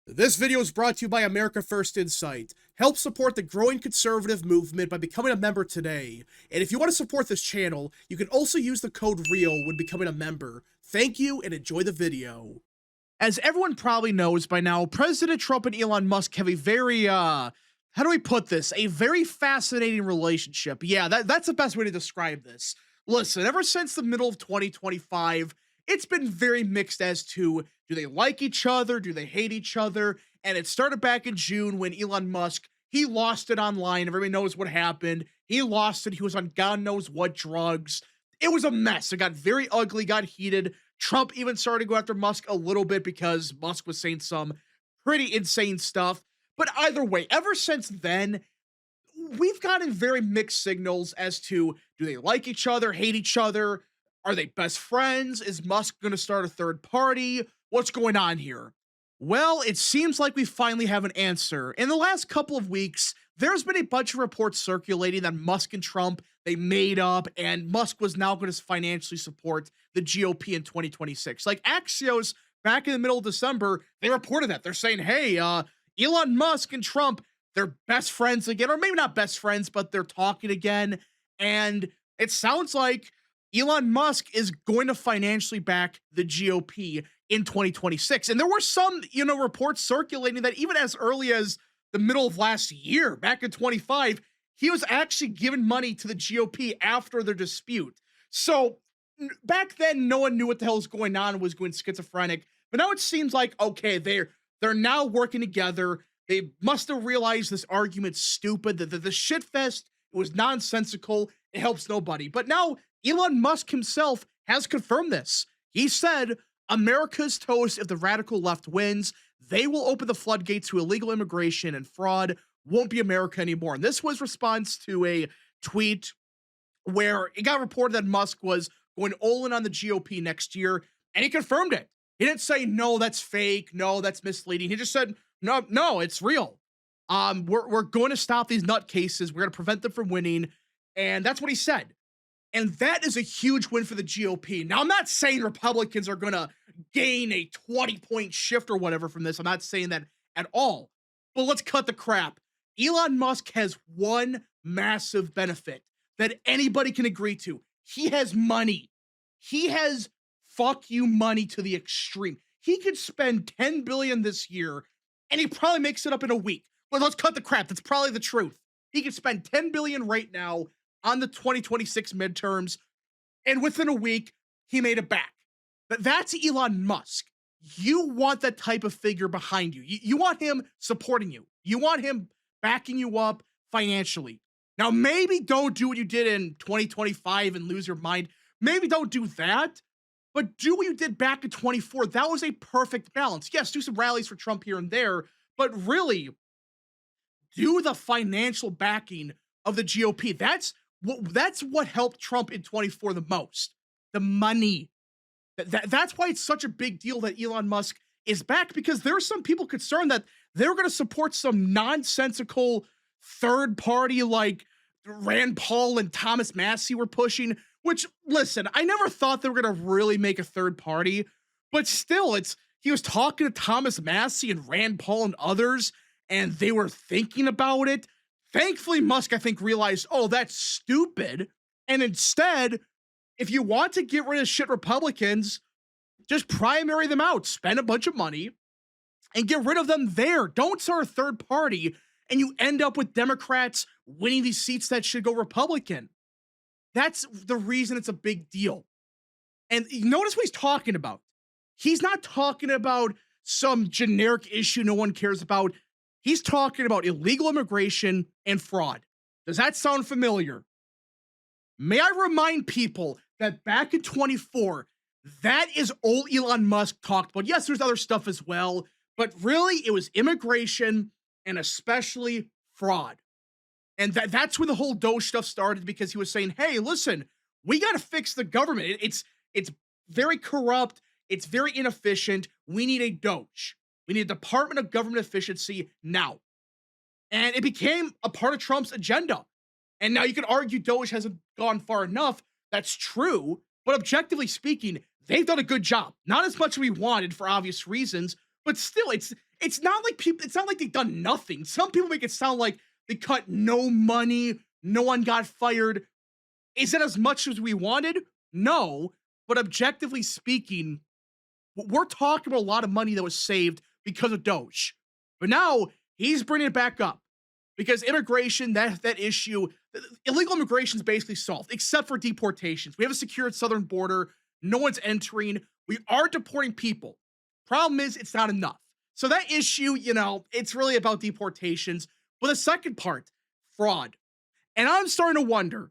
This video is brought to you by America First Insight. Help support the growing conservative movement by becoming a member today. And if you want to support this channel, you can also use the code REAL when becoming a member. Thank you and enjoy the video. As everyone probably knows by now, President Trump and Elon Musk have a very, how do we put this? A very fascinating relationship. Yeah, that's the best way to describe this. Listen, ever since the middle of 2025, it's been very mixed as to, do they like each other? Do they hate each other? And it started back in June when Elon Musk, he lost it online. Everybody knows what happened. He lost it. He was on God knows what drugs. It was a mess. It got very ugly, got heated. Trump even started to go after Musk a little bit because Musk was saying some pretty insane stuff. But either way, ever since then, we've gotten very mixed signals as to, do they like each other, hate each other? Are they best friends? Is Musk going to start a third party? What's going on here? Well, it seems like we finally have an answer. In the last couple of weeks, there's been a bunch of reports circulating that Musk and Trump, they made up, and Musk was now going to financially support the GOP in 2026. Like Axios, back in the middle of December, they reported that. They're saying, hey, Elon Musk and Trump, they're best friends again, or maybe not best friends, but they're talking again. And it sounds like Elon Musk is going to financially back the GOP in 2026. And there were some, reports circulating that even as early as the middle of last year, back in 25, he was actually giving money to the GOP after their dispute. So back then, no one knew what the hell was going on, was going schizophrenic. But now it seems like, okay, they're now working together. They must have realized this argument's stupid, that the shit fest, it was nonsensical. It helps nobody. But now Elon Musk himself has confirmed this. He said, America's toast if the radical left wins. They will open the floodgates to illegal immigration and fraud. Won't be America anymore. And this was response to a tweet where it got reported that Musk was going all in on the GOP next year, and he confirmed it. He didn't say, no, that's fake. No, that's misleading. He just said, no, it's real. We're going to stop these nutcases. We're going to prevent them from winning. And that's what he said. And that is a huge win for the GOP. Now, I'm not saying Republicans are going to gain a 20-point shift or whatever from this. I'm not saying that at all. But let's cut the crap. Elon Musk has one massive benefit that anybody can agree to. He has money. He has fuck you money to the extreme. He could spend $10 billion this year, and he probably makes it up in a week. But let's cut the crap. That's probably the truth. He could spend $10 billion right now on the 2026 midterms, and within a week, he made it back. But that's Elon Musk. You want that type of figure behind you. You want him supporting you. You want him backing you up financially. Now, maybe don't do what you did in 2025 and lose your mind. Maybe don't do that, but do what you did back in 24. That was a perfect balance. Yes, do some rallies for Trump here and there, but really do the financial backing of the GOP. That's what helped Trump in 24 the most. The money. That's why it's such a big deal that Elon Musk is back, because there are some people concerned that they're going to support some nonsensical third party like Rand Paul and Thomas Massie were pushing, which, listen, I never thought they were going to really make a third party, but still, he was talking to Thomas Massie and Rand Paul and others, and they were thinking about it. Thankfully, Musk, I think, realized, oh, that's stupid. And instead, if you want to get rid of shit Republicans, just primary them out, spend a bunch of money, and get rid of them there. Don't start a third party, and you end up with Democrats winning these seats that should go Republican. That's the reason it's a big deal. And notice what he's talking about. He's not talking about some generic issue no one cares about. He's talking about illegal immigration and fraud. Does that sound familiar? May I remind people that back in 24, that is all Elon Musk talked about. Yes, there's other stuff as well, but really it was immigration and especially fraud. And that's where the whole Doge stuff started, because he was saying, hey, listen, we got to fix the government. It's very corrupt. It's very inefficient. We need a Doge. We need a Department of Government Efficiency now. And it became a part of Trump's agenda. And now you can argue Doge hasn't gone far enough. That's true. But objectively speaking, they've done a good job. Not as much as we wanted for obvious reasons, but still, It's not like they've done nothing. Some people make it sound like they cut no money, no one got fired. Is it as much as we wanted? No, but objectively speaking, we're talking about a lot of money that was saved because of Doge. But now he's bringing it back up because immigration, that issue, illegal immigration is basically solved, except for deportations. We have a secured southern border. No one's entering. We are deporting people. Problem is, it's not enough. So that issue, it's really about deportations. But the second part, fraud. And I'm starting to wonder,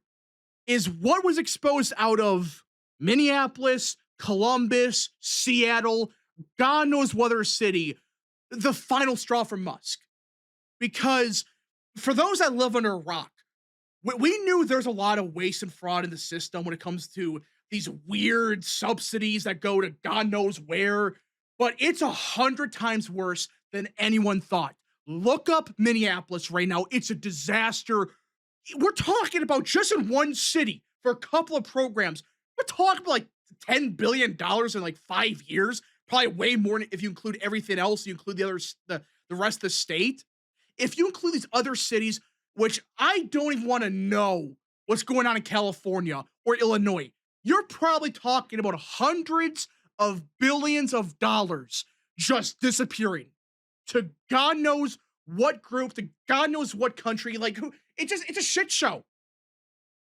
is what was exposed out of Minneapolis, Columbus, Seattle, God knows what other city, the final straw for Musk? Because for those that live under a rock, we knew there's a lot of waste and fraud in the system when it comes to these weird subsidies that go to God knows where, but it's 100 times worse than anyone thought. Look up Minneapolis right now. It's a disaster. We're talking about just in one city for a couple of programs. We're talking about like $10 billion in like 5 years, probably way more if you include everything else. You include the rest of the state. If you include these other cities, which I don't even want to know what's going on in California or Illinois, you're probably talking about hundreds of billions of dollars just disappearing to God knows what group, to God knows what country. Like, it's a shit show.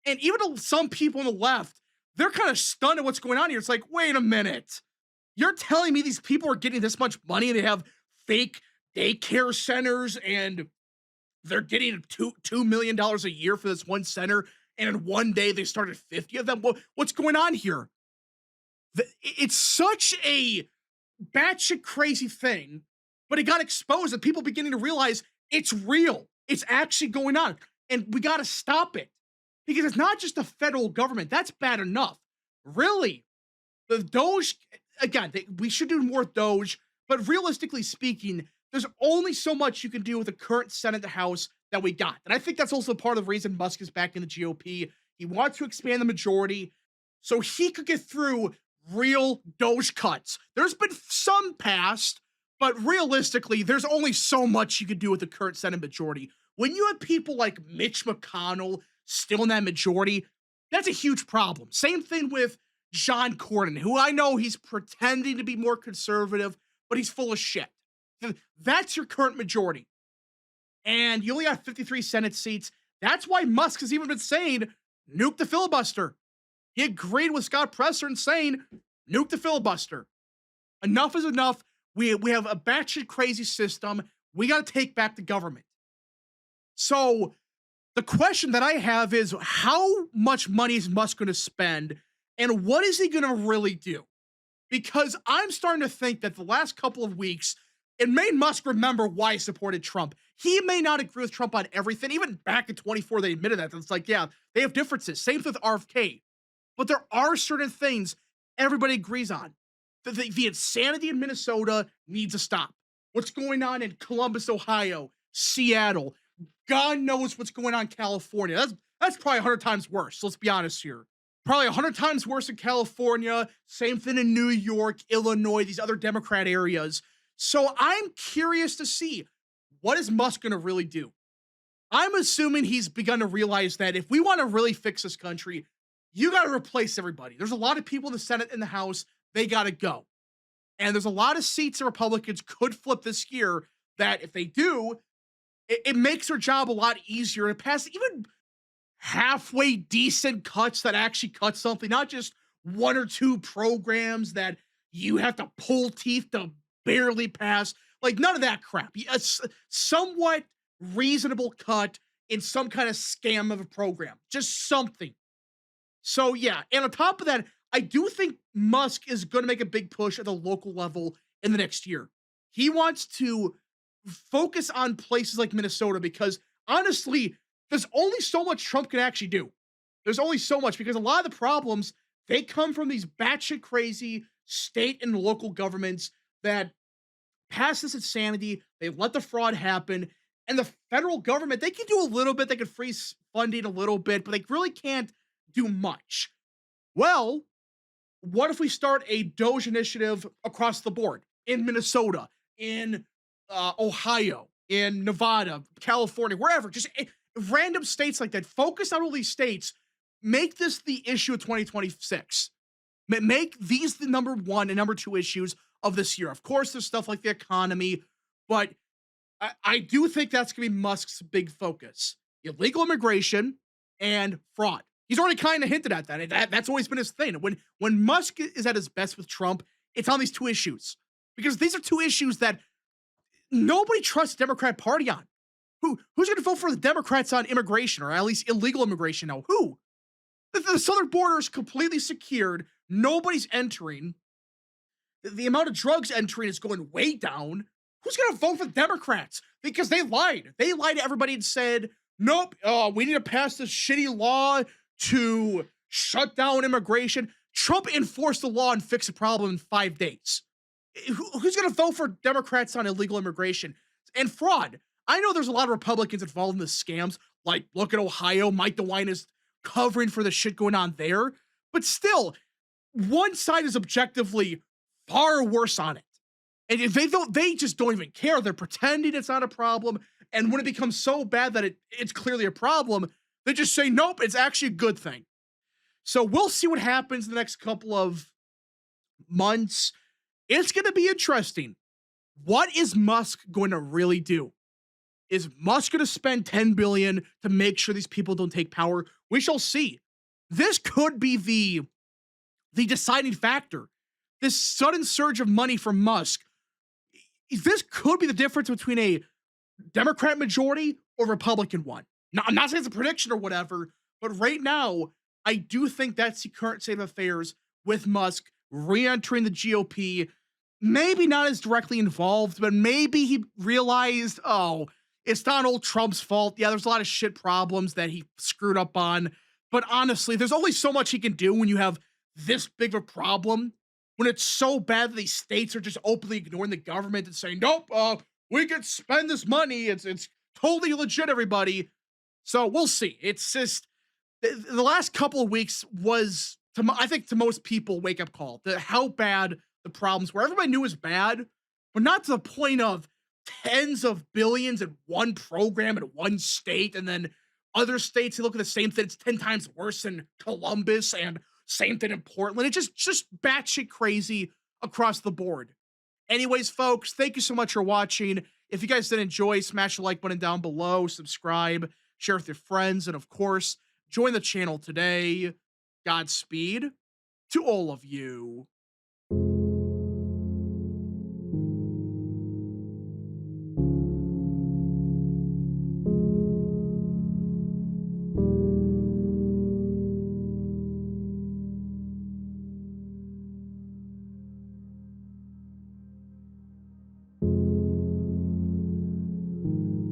And even some people on the left, they're kind of stunned at what's going on here. It's like, wait a minute. You're telling me these people are getting this much money and they have fake daycare centers and they're getting $2 million a year for this one center, and in one day they started 50 of them? What's going on here? It's such a batshit crazy thing, but it got exposed and people beginning to realize it's real. It's actually going on, and we got to stop it because it's not just the federal government. That's bad enough. Really, the Doge, again, we should do more Doge, but realistically speaking, there's only so much you can do with the current Senate and House that we got. And I think that's also part of the reason Musk is back in the GOP. He wants to expand the majority so he could get through real Doge cuts. There's been some passed, but realistically, there's only so much you can do with the current Senate majority. When you have people like Mitch McConnell still in that majority, that's a huge problem. Same thing with John Cornyn, who I know he's pretending to be more conservative, but he's full of shit. That's your current majority. And you only have 53 Senate seats. That's why Musk has even been saying, nuke the filibuster. He agreed with Scott Presser in saying, nuke the filibuster. Enough is enough. We have a batshit crazy system. We got to take back the government. So the question that I have is, how much money is Musk going to spend, and what is he going to really do? Because I'm starting to think that the last couple of weeks, it made Musk remember why he supported Trump. He may not agree with Trump on everything. Even back in 24, they admitted that. It's like, yeah, they have differences. Same with RFK. But there are certain things everybody agrees on. The insanity in Minnesota needs to stop. What's going on in Columbus, Ohio, Seattle, God knows what's going on in California. That's probably 100 times worse. Let's be honest here. Probably 100 times worse in California. Same thing in New York, Illinois, these other Democrat areas. So I'm curious to see, what is Musk going to really do? I'm assuming he's begun to realize that if we want to really fix this country, you got to replace everybody. There's a lot of people in the Senate and the House. They got to go. And there's a lot of seats that Republicans could flip this year that if they do, it makes their job a lot easier and pass even halfway decent cuts that actually cut something, not just one or two programs that you have to pull teeth to barely pass. Like, none of that crap. A somewhat reasonable cut in some kind of scam of a program. Just something. So, yeah. And on top of that, I do think Musk is going to make a big push at the local level in the next year. He wants to focus on places like Minnesota because, honestly, there's only so much Trump can actually do. There's only so much because a lot of the problems, they come from these batshit crazy state and local governments that pass this insanity. They let the fraud happen. And the federal government, they can do a little bit. They can freeze funding a little bit, but they really can't do much. Well, what if we start a Doge initiative across the board in Minnesota, in Ohio, in Nevada, California, wherever, just random states like that. Focus on all these states. Make this the issue of 2026. Make these the number one and number two issues of this year. Of course, there's stuff like the economy, but I do think that's going to be Musk's big focus: illegal immigration and fraud. He's already kind of hinted at that. That's always been his thing. When Musk is at his best with Trump, it's on these two issues, because these are two issues that nobody trusts the Democrat Party on. Who's going to vote for the Democrats on immigration, or at least illegal immigration now? Who? The southern border is completely secured. Nobody's entering. The amount of drugs entering is going way down. Who's going to vote for the Democrats? Because they lied. They lied to everybody and said, nope, we need to pass this shitty law to shut down immigration. Trump enforced the law and fixed the problem in 5 days. Who's going to vote for Democrats on illegal immigration and fraud? I know there's a lot of Republicans involved in the scams. Like, look at Ohio. Mike DeWine is covering for the shit going on there. But still, one side is objectively far worse on it. And if they just don't even care. They're pretending it's not a problem. And when it becomes so bad that it's clearly a problem, they just say, nope, it's actually a good thing. So we'll see what happens in the next couple of months. It's going to be interesting. What is Musk going to really do? Is Musk going to spend $10 billion to make sure these people don't take power? We shall see. This could be the deciding factor. This sudden surge of money from Musk, this could be the difference between a Democrat majority or Republican one. Now, I'm not saying it's a prediction or whatever, but right now, I do think that's the current state of affairs with Musk re-entering the GOP. Maybe not as directly involved, but maybe he realized, oh, it's not old Trump's fault. Yeah, there's a lot of shit problems that he screwed up on. But honestly, there's only so much he can do when you have this big of a problem. When it's so bad that these states are just openly ignoring the government and saying, nope, we can spend this money. It's totally legit, everybody. So we'll see. It's just the last couple of weeks was, I think, to most people, wake-up call. How bad the problems were. Everybody knew it was bad, but not to the point of tens of billions in one program in one state, and then other states who look at the same thing. It's 10 times worse in Columbus, and same thing in Portland. It's just batshit crazy across the board. Anyways, folks, thank you so much for watching. If you guys did enjoy, smash the like button down below, subscribe, share with your friends, and of course, join the channel today. Godspeed to all of you.